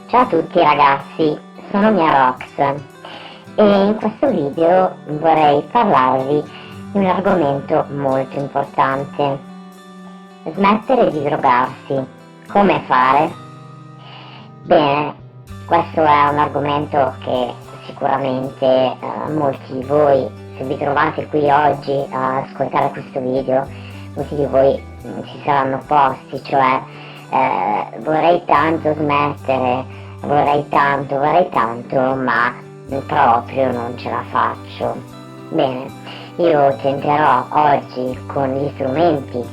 Ciao a tutti ragazzi, sono Mia Rox e in questo video vorrei parlarvi di un argomento molto importante. Smettere di drogarsi. Come fare? Bene, questo è un argomento che sicuramente molti di voi, se vi trovate qui oggi a ascoltare questo video, molti di voi si saranno posti, cioè vorrei tanto smettere, vorrei tanto, ma proprio non ce la faccio. Bene, io tenterò oggi con gli strumenti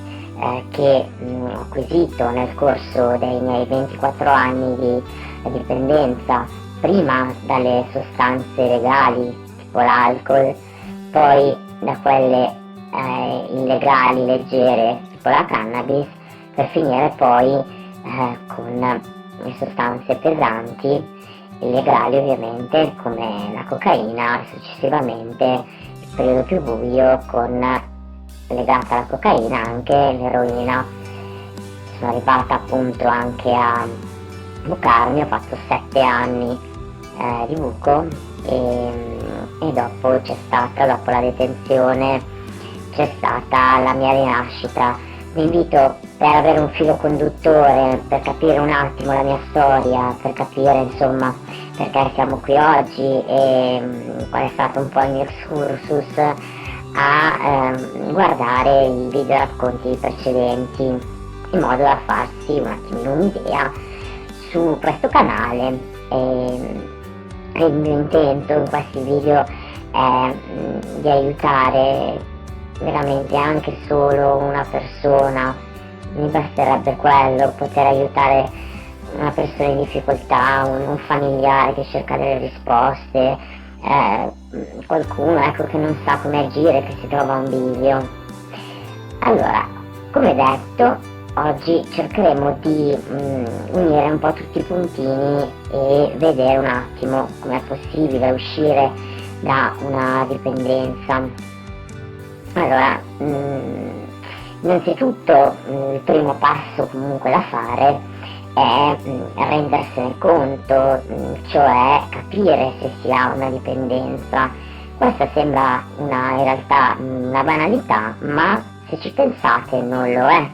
che ho acquisito nel corso dei miei 24 anni di dipendenza, prima dalle sostanze legali tipo l'alcol, poi da quelle illegali leggere tipo la cannabis, per finire poi con le sostanze pesanti, illegali ovviamente, come la cocaina, e successivamente il periodo più buio con legata alla cocaina anche l'eroina. Sono arrivata appunto anche a bucarmi, ho fatto 7 anni di buco e dopo dopo la detenzione c'è stata la mia rinascita. Vi invito, per avere un filo conduttore, per capire un attimo la mia storia, per capire insomma perché siamo qui oggi e qual è stato un po' il mio excursus, a guardare i video racconti precedenti, in modo da farsi un attimino un'idea su questo canale. Il mio intento in questi video è di aiutare veramente anche solo una persona. Mi basterebbe quello, poter aiutare una persona in difficoltà, un familiare che cerca delle risposte, qualcuno che non sa come agire, che si trova a un bivio. Allora, come detto, oggi cercheremo di unire un po' tutti i puntini e vedere un attimo com'è possibile uscire da una dipendenza. Allora, innanzitutto il primo passo comunque da fare è rendersene conto, cioè capire se si ha una dipendenza. Questa sembra in realtà una banalità, ma se ci pensate non lo è.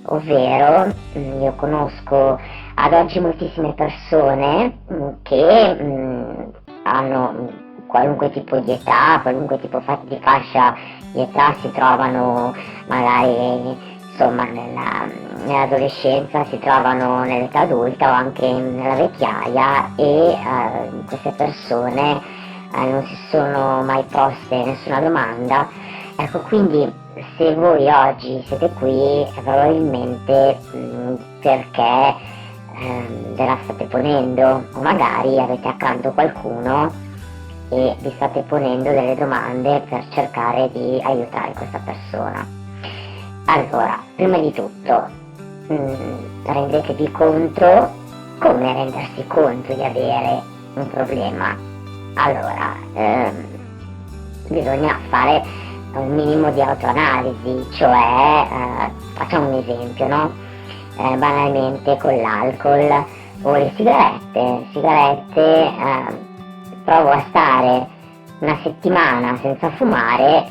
Ovvero, io conosco ad oggi moltissime persone che hanno qualunque tipo di età, qualunque tipo di fascia di età, si trovano magari insomma nell'adolescenza, si trovano nell'età adulta o anche nella vecchiaia, e queste persone non si sono mai poste nessuna domanda. Ecco, quindi se voi oggi siete qui è probabilmente perché ve la state ponendo, o magari avete accanto qualcuno e vi state ponendo delle domande per cercare di aiutare questa persona. Allora, prima di tutto rendetevi conto. Come rendersi conto di avere un problema? Allora, bisogna fare un minimo di autoanalisi, cioè facciamo un esempio, no? Banalmente con l'alcol o le sigarette, provo a stare una settimana senza fumare,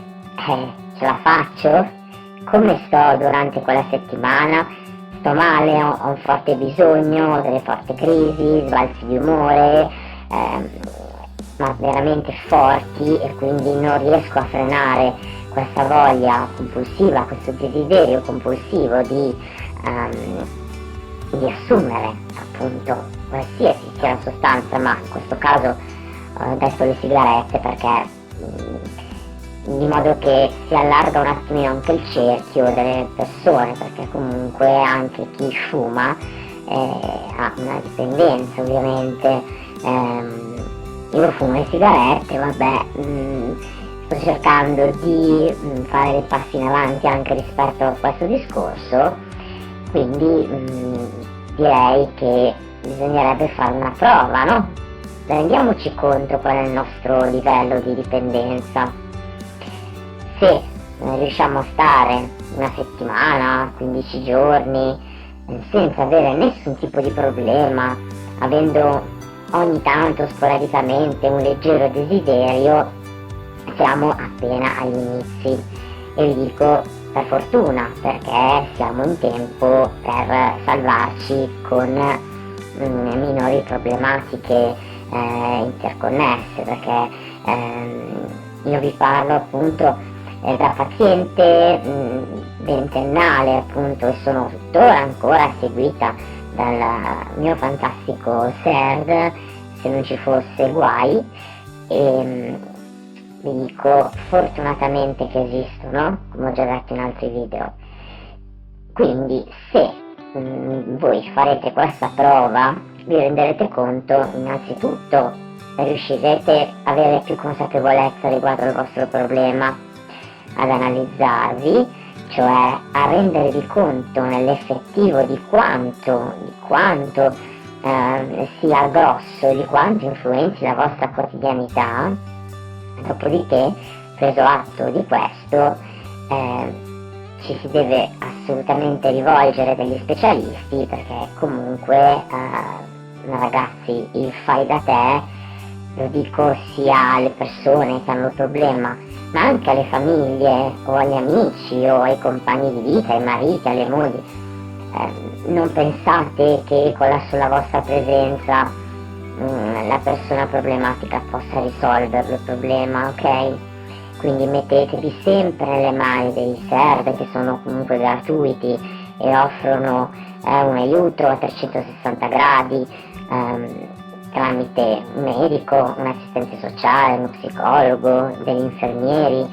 ce la faccio? Come sto durante quella settimana? Sto male, ho un forte bisogno, ho delle forti crisi, sbalzi di umore, ma veramente forti, e quindi non riesco a frenare questa voglia compulsiva, questo desiderio compulsivo di assumere appunto qualsiasi sia la sostanza, ma in questo caso ho detto le sigarette perché di modo che si allarga un attimino anche il cerchio delle persone, perché comunque anche chi fuma ha una dipendenza ovviamente. Io fumo le sigarette, vabbè, sto cercando di fare dei passi in avanti anche rispetto a questo discorso, quindi direi che bisognerebbe fare una prova, no? Rendiamoci conto qual è il nostro livello di dipendenza. Se riusciamo a stare una settimana, 15 giorni, senza avere nessun tipo di problema, avendo ogni tanto sporadicamente un leggero desiderio, siamo appena agli inizi, e vi dico per fortuna, perché siamo in tempo per salvarci con minori problematiche interconnesse, perché io vi parlo appunto da paziente ventennale appunto, e sono tuttora ancora seguita dal mio fantastico SERD, se non ci fosse guai, e vi dico fortunatamente che esistono, come ho già detto in altri video. Quindi se voi farete questa prova, vi renderete conto innanzitutto, riuscirete ad avere più consapevolezza riguardo al vostro problema, ad analizzarvi, cioè a rendervi conto nell'effettivo di quanto sia grosso, di quanto influenzi la vostra quotidianità. Dopodiché, preso atto di questo, ci si deve assolutamente rivolgere degli specialisti, perché comunque ragazzi, il fai da te, lo dico sia alle persone che hanno il problema, ma anche alle famiglie o agli amici o ai compagni di vita, ai mariti, alle mogli. Non pensate che con la sola vostra presenza la persona problematica possa risolverlo il problema, ok? Quindi mettetevi sempre nelle mani dei SERD, che sono comunque gratuiti e offrono un aiuto a 360 gradi tramite un medico, un assistente sociale, uno psicologo, degli infermieri,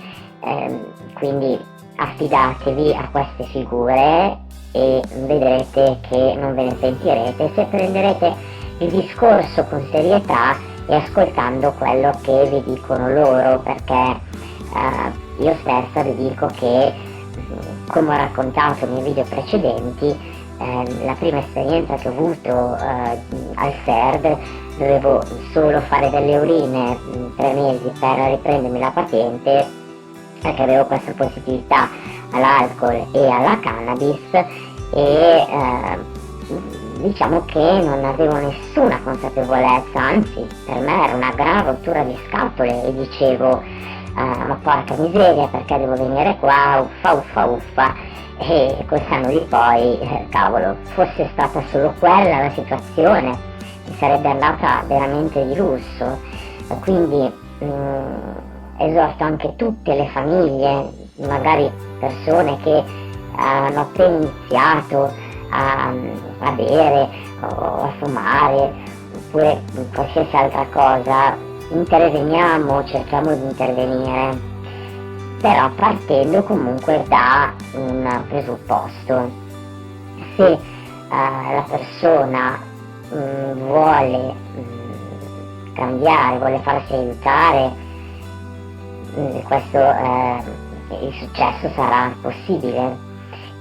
quindi affidatevi a queste figure e vedrete che non ve ne pentirete se prenderete il discorso con serietà e ascoltando quello che vi dicono loro, perché io stessa vi dico che, come ho raccontato nei video precedenti, la prima esperienza che ho avuto al SERD, dovevo solo fare delle urine 3 mesi per riprendermi la patente, perché avevo questa positività all'alcol e alla cannabis, e diciamo che non avevo nessuna consapevolezza, anzi per me era una gran rottura di scatole, e dicevo ma porca miseria, perché devo venire qua, uffa, e col senno di poi, cavolo, fosse stata solo quella la situazione, mi sarebbe andata veramente di lusso. Quindi esorto anche tutte le famiglie, magari persone che hanno appena iniziato a bere o a fumare, oppure qualsiasi altra cosa, interveniamo, cerchiamo di intervenire, però partendo comunque da un presupposto. Se la persona vuole cambiare, vuole farsi aiutare, questo il successo sarà possibile,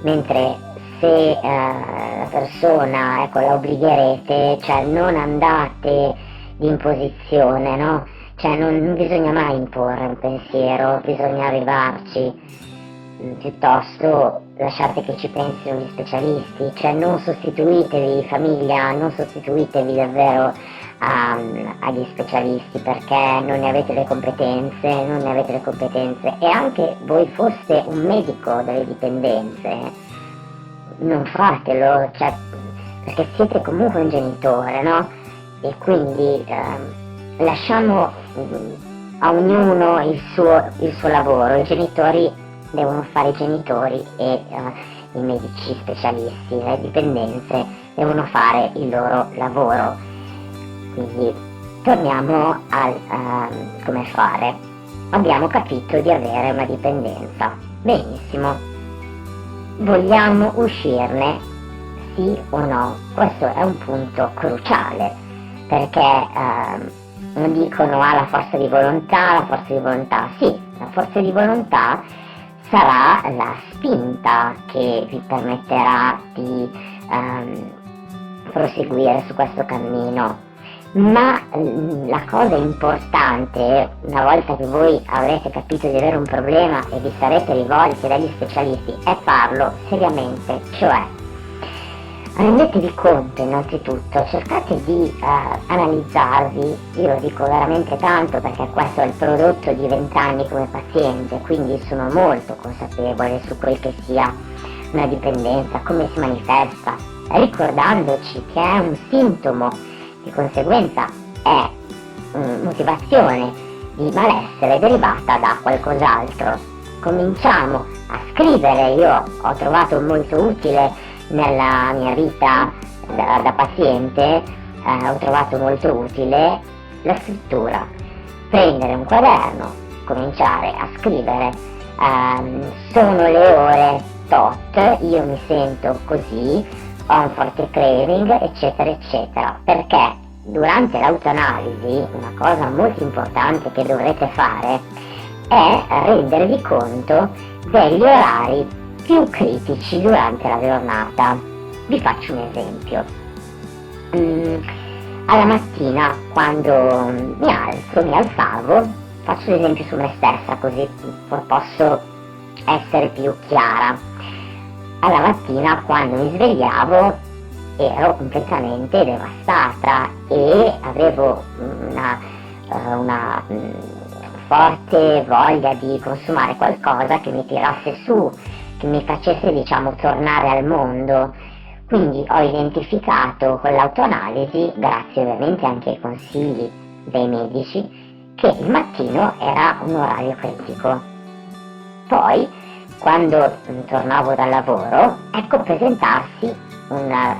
mentre se la persona, ecco, la obbligherete, cioè non andate di imposizione, no? Cioè non bisogna mai imporre un pensiero, bisogna arrivarci, piuttosto lasciate che ci pensino gli specialisti, cioè non sostituitevi famiglia, non sostituitevi davvero agli specialisti, perché non ne avete le competenze, e anche voi foste un medico delle dipendenze, non fatelo, cioè, perché siete comunque un genitore, no? E quindi lasciamo a ognuno il suo lavoro. I genitori devono fare i genitori, e i medici specialisti, le dipendenze devono fare il loro lavoro. Quindi torniamo al come fare. Abbiamo capito di avere una dipendenza, benissimo, vogliamo uscirne, sì o no? Questo è un punto cruciale, perché dicono la forza di volontà, sì, la forza di volontà sarà la spinta che vi permetterà di proseguire su questo cammino, ma la cosa importante, una volta che voi avrete capito di avere un problema e vi sarete rivolti dagli specialisti, è farlo seriamente, cioè rendetevi conto innanzitutto, cercate di analizzarvi, io lo dico veramente tanto perché questo è il prodotto di 20 anni come paziente, quindi sono molto consapevole su quel che sia una dipendenza, come si manifesta, ricordandoci che è un sintomo, di conseguenza è motivazione di malessere derivata da qualcos'altro. Cominciamo a scrivere, io ho trovato molto utile nella mia vita da paziente, ho trovato molto utile la scrittura, prendere un quaderno, cominciare a scrivere, sono le ore tot, io mi sento così, ho un forte craving, eccetera eccetera, perché durante l'autoanalisi una cosa molto importante che dovrete fare è rendervi conto degli orari più critici durante la giornata. Vi faccio un esempio. Alla mattina, quando mi alzavo, faccio l'esempio su me stessa così posso essere più chiara. Alla mattina, quando mi svegliavo, ero completamente devastata e avevo una forte voglia di consumare qualcosa che mi tirasse su, che mi facesse tornare al mondo. Quindi ho identificato con l'autoanalisi, grazie ovviamente anche ai consigli dei medici, che il mattino era un orario critico. Poi, quando tornavo dal lavoro, ecco presentarsi un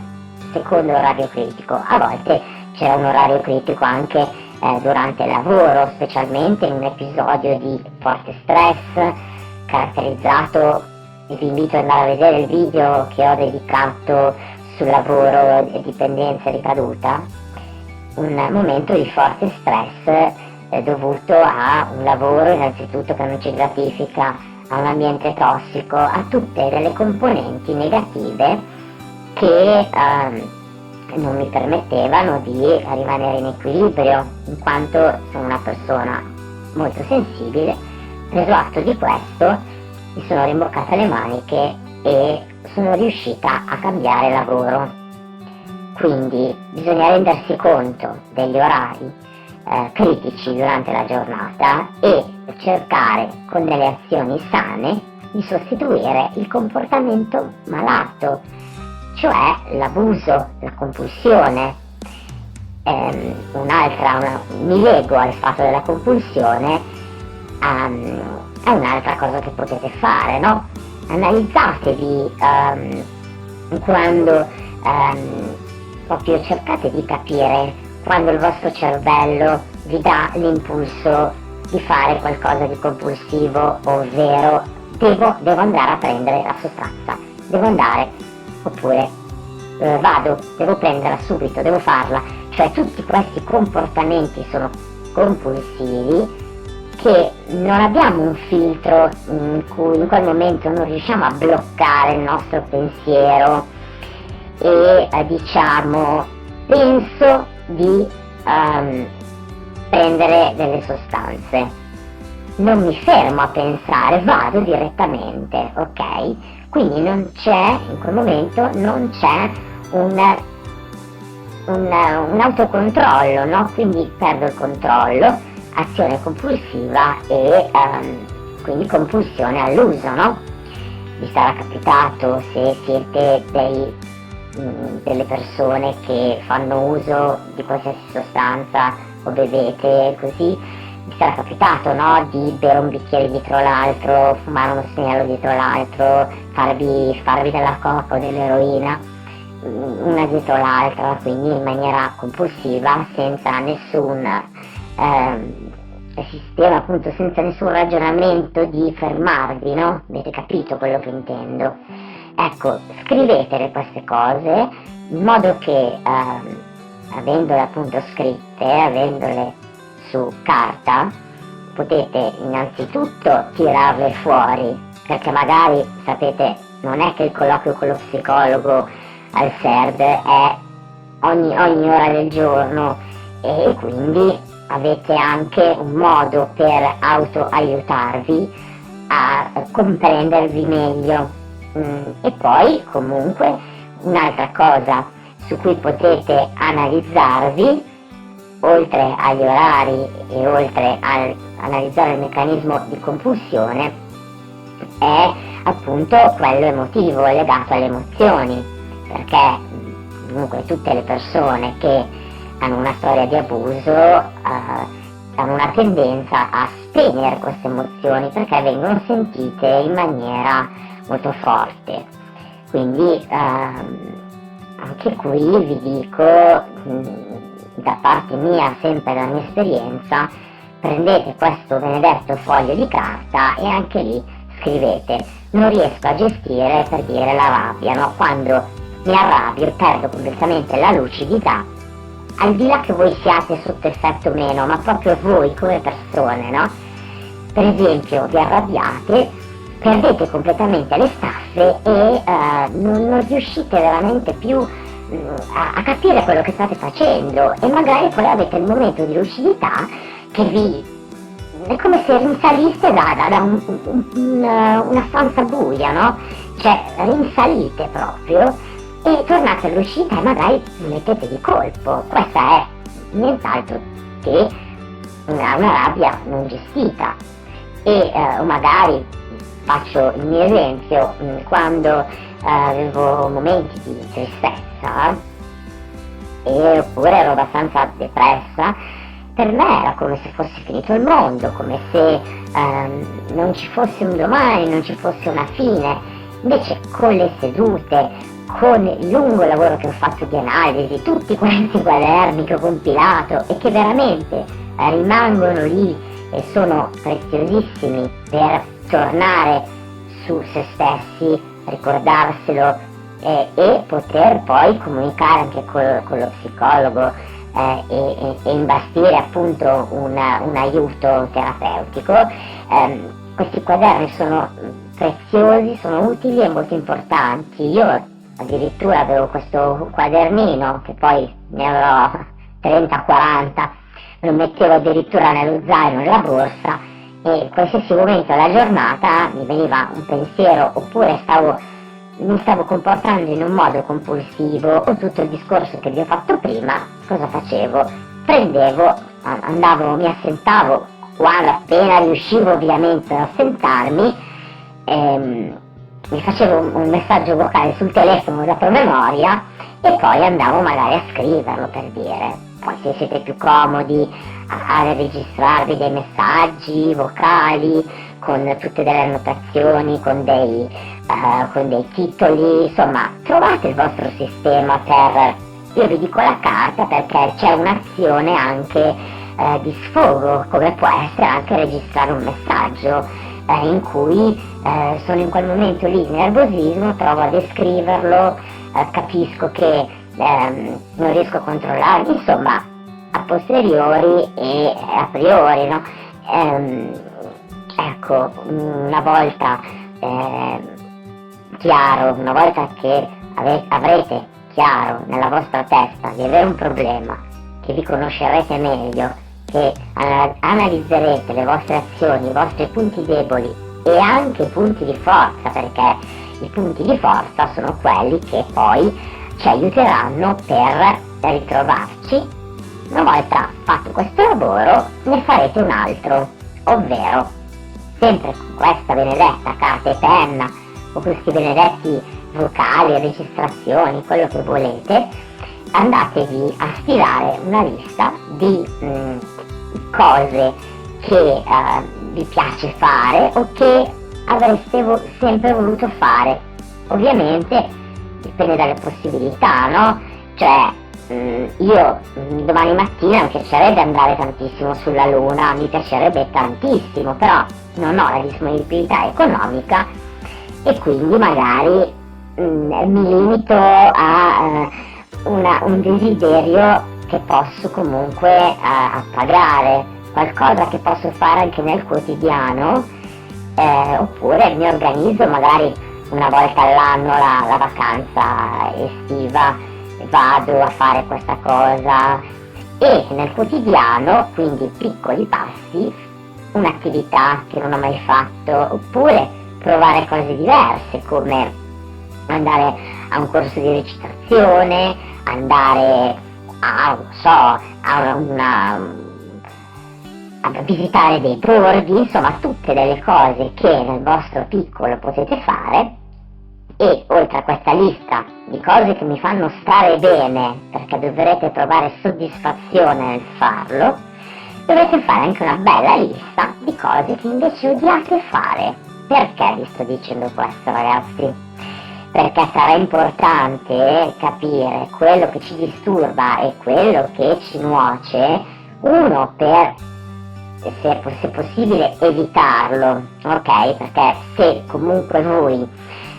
secondo orario critico. A volte c'era un orario critico anche durante il lavoro, specialmente in un episodio di forte stress caratterizzato, vi invito ad andare a vedere il video che ho dedicato sul lavoro e dipendenza ricaduta, un momento di forte stress dovuto a un lavoro innanzitutto che non ci gratifica, a un ambiente tossico, a tutte delle componenti negative che non mi permettevano di rimanere in equilibrio, in quanto sono una persona molto sensibile. Preso atto di questo, mi sono rimboccata le maniche e sono riuscita a cambiare lavoro. Quindi bisogna rendersi conto degli orari critici durante la giornata e cercare con delle azioni sane di sostituire il comportamento malato, cioè l'abuso, la compulsione. Mi lego al fatto della compulsione a un'altra cosa che potete fare, no? Analizzatevi quando proprio cercate di capire quando il vostro cervello vi dà l'impulso di fare qualcosa di compulsivo, ovvero devo andare a prendere la sostanza, devo andare, oppure devo prenderla subito, devo farla. Cioè tutti questi comportamenti sono compulsivi che non abbiamo un filtro in cui in quel momento non riusciamo a bloccare il nostro pensiero e penso di prendere delle sostanze. Non mi fermo a pensare, vado direttamente, ok? Quindi in quel momento non c'è un autocontrollo, no? Quindi perdo il controllo, azione compulsiva e quindi compulsione all'uso, no? Vi sarà capitato, se siete delle persone che fanno uso di qualsiasi sostanza o bevete così, vi sarà capitato, no? Di bere un bicchiere dietro l'altro, fumare uno spinello dietro l'altro, farvi della coca o dell'eroina una dietro l'altra, quindi in maniera compulsiva, senza nessun sistema, appunto, senza nessun ragionamento di fermarvi, no? Avete capito quello che intendo? Ecco, scrivetele queste cose in modo che avendole appunto scritte, avendole su carta, potete innanzitutto tirarle fuori, perché magari, sapete, non è che il colloquio con lo psicologo al SERD è ogni ora del giorno, e quindi avete anche un modo per autoaiutarvi a comprendervi meglio. E poi comunque Un'altra cosa su cui potete analizzarvi, oltre agli orari e oltre a analizzare il meccanismo di compulsione, è appunto quello emotivo, legato alle emozioni, perché comunque tutte le persone che hanno una storia di abuso hanno una tendenza a spegnere queste emozioni perché vengono sentite in maniera molto forte. Quindi anche qui vi dico, da parte mia, sempre dalla mia esperienza, prendete questo benedetto foglio di carta e anche lì scrivete: non riesco a gestire, per dire, la rabbia, no? Quando mi arrabbio perdo completamente la lucidità, al di là che voi siate sotto effetto o meno, ma proprio voi come persone, no? Per esempio vi arrabbiate, perdete completamente le staffe e non riuscite veramente più a capire quello che state facendo, e magari poi avete il momento di lucidità che è come se rinsaliste da una stanza buia, no? Cioè rinsalite proprio e tornate alla lucidità e magari vi mettete di colpo. Questa è nient'altro che una rabbia non gestita. O magari faccio il mio esempio: quando avevo momenti di tristezza oppure ero abbastanza depressa, per me era come se fosse finito il mondo, come se non ci fosse un domani, non ci fosse una fine. Invece con le sedute, con il lungo lavoro che ho fatto di analisi, tutti questi quaderni che ho compilato e che veramente rimangono lì e sono preziosissimi per tornare su se stessi, ricordarselo e poter poi comunicare anche con lo psicologo e imbastire appunto un aiuto terapeutico. Questi quaderni sono preziosi, sono utili e molto importanti. Io addirittura avevo questo quadernino, che poi ne avrò 30-40, lo mettevo addirittura nello zaino, nella borsa, e in qualsiasi momento della giornata mi veniva un pensiero, oppure mi stavo comportando in un modo compulsivo, o tutto il discorso che vi ho fatto prima, cosa facevo? Prendevo, mi assentavo, quando appena riuscivo ovviamente ad assentarmi, mi facevo un messaggio vocale sul telefono da promemoria e poi andavo magari a scriverlo, per dire. Poi se siete più comodi a registrarvi dei messaggi vocali con tutte delle annotazioni, con dei titoli, insomma trovate il vostro sistema io vi dico la carta perché c'è un'azione anche di sfogo, come può essere anche registrare un messaggio in cui sono in quel momento lì di nervosismo, provo a descriverlo, capisco che non riesco a controllarmi, insomma, a posteriori e a priori, no? Ecco, una volta chiaro, una volta che avrete chiaro nella vostra testa di avere un problema, che vi conoscerete meglio, che analizzerete le vostre azioni, i vostri punti deboli e anche i punti di forza, perché i punti di forza sono quelli che poi ci aiuteranno per ritrovarci. Una volta fatto questo lavoro ne farete un altro, ovvero sempre con questa benedetta carta e penna o questi benedetti vocali, registrazioni, quello che volete, andatevi a stilare una lista di cose che vi piace fare o che avreste sempre voluto fare. Ovviamente dipende dalle possibilità, no? Cioè io domani mattina mi piacerebbe andare tantissimo sulla Luna, mi piacerebbe tantissimo, però non ho la disponibilità economica e quindi magari mi limito a un desiderio che posso comunque pagare, qualcosa che posso fare anche nel quotidiano, oppure mi organizzo magari una volta all'anno la vacanza estiva, vado a fare questa cosa, e nel quotidiano, quindi piccoli passi, un'attività che non ho mai fatto, oppure provare cose diverse come andare a un corso di recitazione, andare a, non so, a visitare dei borghi, insomma tutte delle cose che nel vostro piccolo potete fare. E oltre a questa lista di cose che mi fanno stare bene, perché dovrete trovare soddisfazione nel farlo, dovete fare anche una bella lista di cose che invece odiate fare. Perché vi sto dicendo questo, ragazzi? Perché sarà importante capire quello che ci disturba e quello che ci nuoce, uno per, se possibile, evitarlo, ok? Perché se comunque voi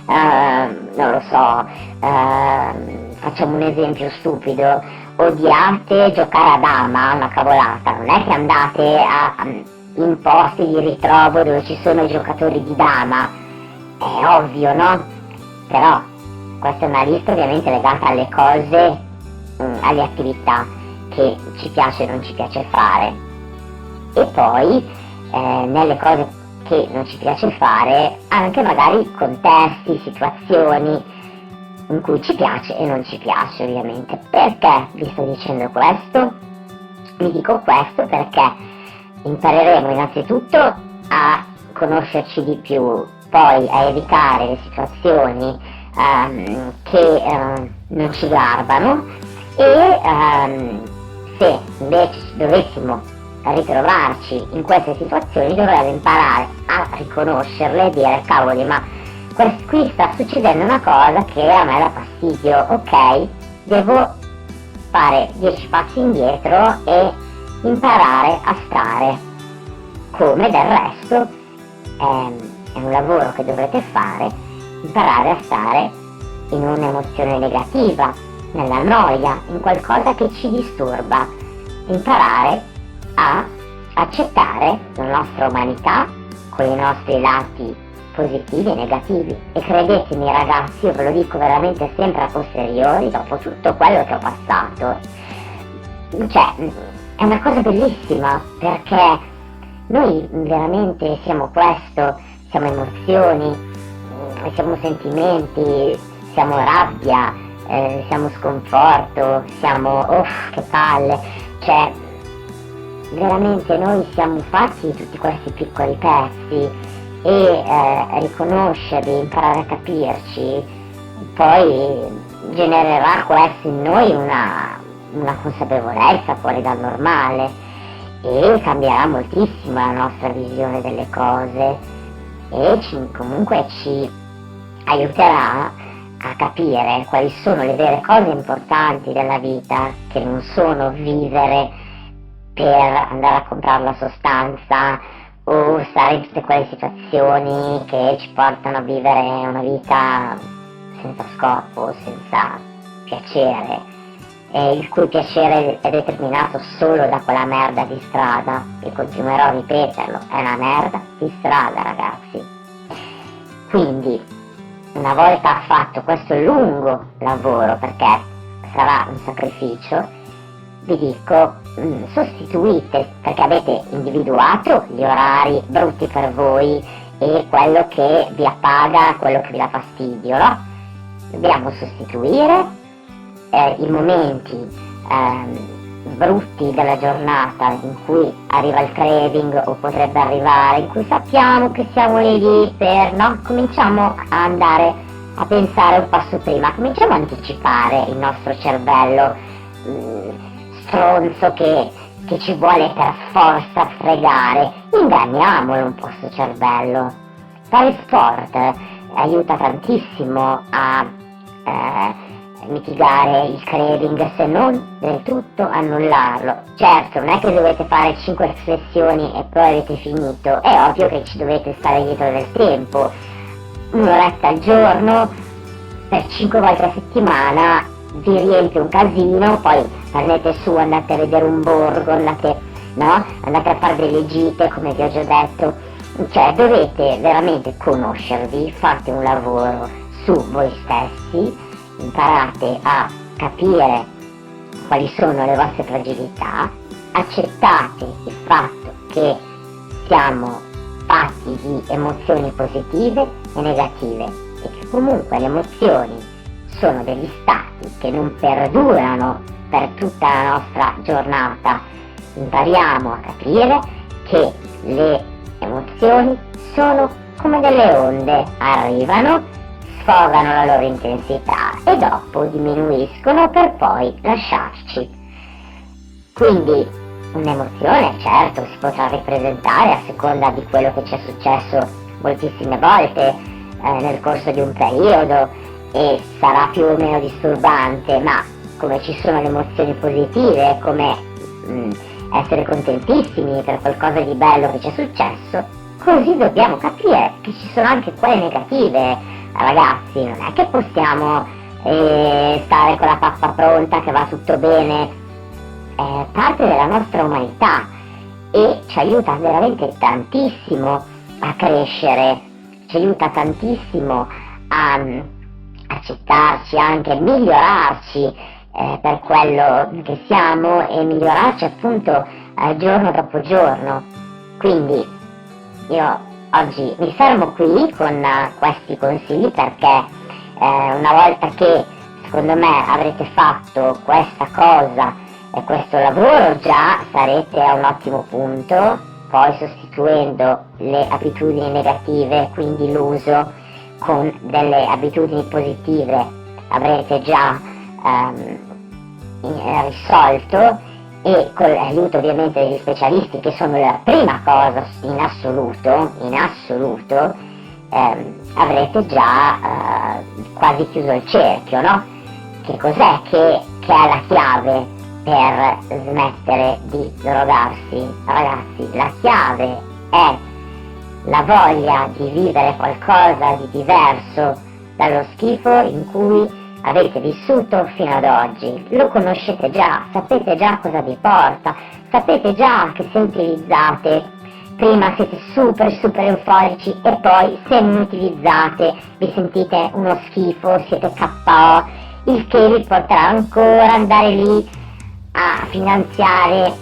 non lo so, facciamo un esempio stupido, odiate giocare a dama, una cavolata, non è che andate in posti di ritrovo dove ci sono i giocatori di dama, è ovvio, no? Però questa è una lista ovviamente legata alle cose, alle attività che ci piace e non ci piace fare. E poi nelle cose che non ci piace fare, anche magari contesti, situazioni in cui ci piace e non ci piace, ovviamente. Perché vi sto dicendo questo? Vi dico questo perché impareremo innanzitutto a conoscerci di più, poi a evitare le situazioni che non ci garbano, e se invece dovessimo ritrovarci in queste situazioni dovremo imparare a riconoscerle e dire: cavoli, ma qui sta succedendo una cosa che a me dà fastidio, ok, devo fare 10 passi indietro e imparare a stare. Come del resto è un lavoro che dovrete fare, imparare a stare in un'emozione negativa, nella noia, in qualcosa che ci disturba, imparare a accettare la nostra umanità con i nostri lati positivi e negativi. E credetemi, ragazzi, io ve lo dico veramente sempre a posteriori, dopo tutto quello che ho passato, cioè è una cosa bellissima, perché noi veramente siamo questo, siamo emozioni, siamo sentimenti, siamo rabbia, siamo sconforto, siamo che palle, cioè veramente noi siamo fatti di tutti questi piccoli pezzi, e riconoscerli, imparare a capirci, poi genererà questo in noi una consapevolezza fuori dal normale, e cambierà moltissimo la nostra visione delle cose, e comunque ci aiuterà a capire quali sono le vere cose importanti della vita, che non sono vivere per andare a comprare la sostanza o stare in tutte quelle situazioni che ci portano a vivere una vita senza scopo, senza piacere, e il cui piacere è determinato solo da quella merda di strada, e continuerò a ripeterlo, è una merda di strada, ragazzi. Quindi, una volta fatto questo lungo lavoro, perché sarà un sacrificio, vi dico, sostituite, perché avete individuato gli orari brutti per voi e quello che vi appaga, quello che vi dà fastidio, no? Dobbiamo sostituire i momenti brutti della giornata in cui arriva il craving, o potrebbe arrivare, in cui sappiamo che siamo lì per, no? Cominciamo a andare a pensare un passo prima, cominciamo a anticipare il nostro cervello stronzo che ci vuole per forza fregare, inganniamolo un po' sto cervello. Fare sport aiuta tantissimo a mitigare il craving, se non del tutto annullarlo. Certo, non è che dovete fare 5 flessioni e poi avete finito, è ovvio che ci dovete stare dietro del tempo. Un'oretta al giorno per 5 volte a settimana vi riempie un casino, poi prendete su, andate a vedere un borgo, andate a fare delle gite, come vi ho già detto. Cioè dovete veramente conoscervi, fate un lavoro su voi stessi, imparate a capire quali sono le vostre fragilità, accettate il fatto che siamo fatti di emozioni positive e negative, e che comunque le emozioni sono degli stati che non perdurano per tutta la nostra giornata. Impariamo a capire che le emozioni sono come delle onde, arrivano, sfogano la loro intensità e dopo diminuiscono per poi lasciarci. Quindi un'emozione, certo, si potrà ripresentare a seconda di quello che ci è successo moltissime volte nel corso di un periodo e sarà più o meno disturbante, ma come ci sono le emozioni positive, come essere contentissimi per qualcosa di bello che ci è successo, così dobbiamo capire che ci sono anche quelle negative. Ragazzi, non è che possiamo stare con la pappa pronta che va tutto bene, è parte della nostra umanità e ci aiuta veramente tantissimo a crescere, ci aiuta tantissimo a accettarci, anche a migliorarci per quello che siamo e migliorarci appunto giorno dopo giorno. Quindi io oggi mi fermo qui con questi consigli perché una volta che secondo me avrete fatto questa cosa e questo lavoro già sarete a un ottimo punto, poi sostituendo le abitudini negative, quindi l'uso, con delle abitudini positive avrete già risolto, e con l'aiuto ovviamente degli specialisti che sono la prima cosa in assoluto, avrete già quasi chiuso il cerchio, no? Che cos'è che è la chiave per smettere di drogarsi? Ragazzi, la chiave è la voglia di vivere qualcosa di diverso dallo schifo in cui avete vissuto fino ad oggi. Lo conoscete già, sapete già cosa vi porta, sapete già che se utilizzate prima siete super euforici e poi se non utilizzate vi sentite uno schifo, siete KO, il che vi porterà ancora ad andare lì a finanziare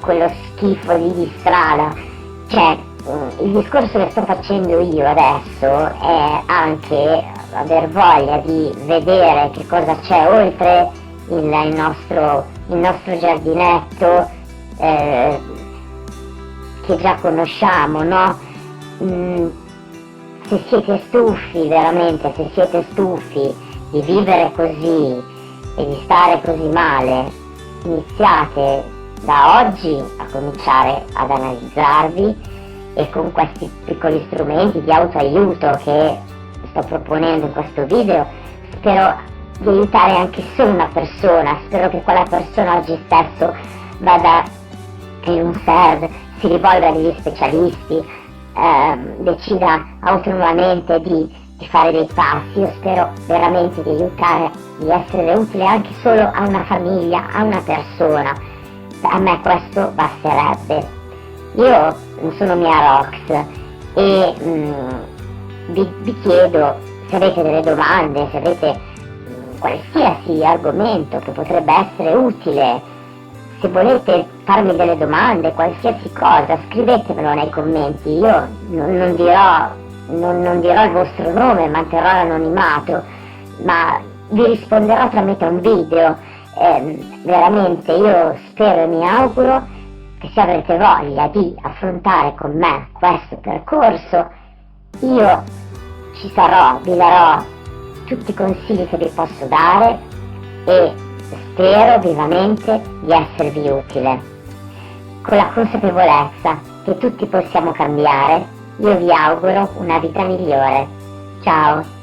quello schifo lì di strada. Cioè, il discorso che sto facendo io adesso è anche aver voglia di vedere che cosa c'è oltre il nostro giardinetto che già conosciamo, no? Se siete stufi, veramente, se siete stufi di vivere così e di stare così male, iniziate da oggi a cominciare ad analizzarvi, e con questi piccoli strumenti di autoaiuto che sto proponendo in questo video spero di aiutare anche solo una persona. Spero che quella persona oggi stesso vada in un SERD, si rivolga a degli specialisti, decida autonomamente di fare dei passi. Io spero veramente di aiutare, di essere utile anche solo a una famiglia, a una persona. A me questo basterebbe. Io sono Mia Rox e vi chiedo, se avete delle domande, se avete qualsiasi argomento che potrebbe essere utile, se volete farmi delle domande, qualsiasi cosa, scrivetemelo nei commenti. Io non dirò il vostro nome, manterrò l'anonimato, ma vi risponderò tramite un video. Veramente io spero e mi auguro che se avrete voglia di affrontare con me questo percorso, io ci sarò, vi darò tutti i consigli che vi posso dare e spero vivamente di esservi utile. Con la consapevolezza che tutti possiamo cambiare, io vi auguro una vita migliore. Ciao!